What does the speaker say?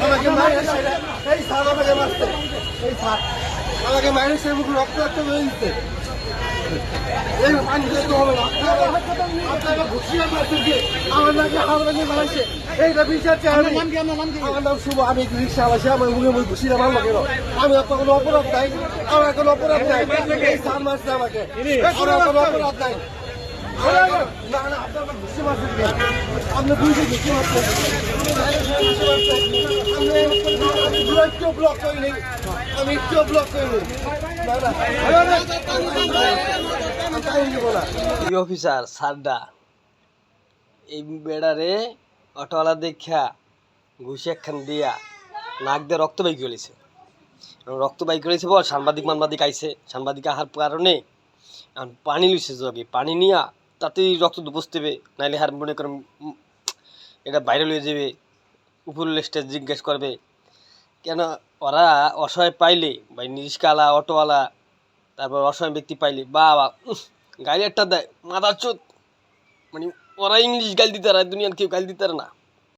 আমাকে মাইরে এই স্যার আমাকে মারছে, এই স্যার আমাকে মাইরে সে মুখ রক্ত রক্ত বেরিয়ে দিচ্ছে। এই পানি দিলে তো হবে না, আপনাকে ঘুষিয়ে মারছে যে আমার নাকি হাওড়াকে মারাইছে। এইটা বিচার চাই আমি। আমার নাম শুভ, আমি রিক্সা আলাসি, আমার মুখে মুখে ঘুষিয়ে মারলো কেন? আমি আপনার কোনো অপরাধ নাই, আমার কোনো অপরাধ নাই। এই স্যার মারছে আমাকে, আমার কোনো অপরাধ নাই। না না, আপনার ঘুষি মারছে, আপনি দুইটা ঘুষি মারছেন, আমি একটু ব্লক করিনি, আমি একটু ব্লক করিনি। না না, এই অফিসার সারডা এই বেড়ারে অটোওয়ালা দেখা ঘুষি একখান দিয়া নাক দিয়ে রক্ত বাইক গেলেছে। রক্ত বাইক গেলেছে বল সাংবাদিক আইছে, সাংবাদিক আসার কারণে এখন পানি লইছে জগে, পানি নিয়া তাতেই রক্ত বসতে হবে, নাইলে হার মনে করেন এটা বাইরে লয়ে যাবে, উপরের স্টেজ জিজ্ঞেস করবে কেন। ওরা অসহায় পাইলে বা রিক্সাওয়ালা অটোওয়ালা তারপর অসহায় ব্যক্তি পাইলে বাবা গাড়ি একটা দেয় মাদার চোদ, মানে ওরা ইংলিশ গাল দিতে পারে, দুনিয়ার কেউ গাল দিতে পারে না।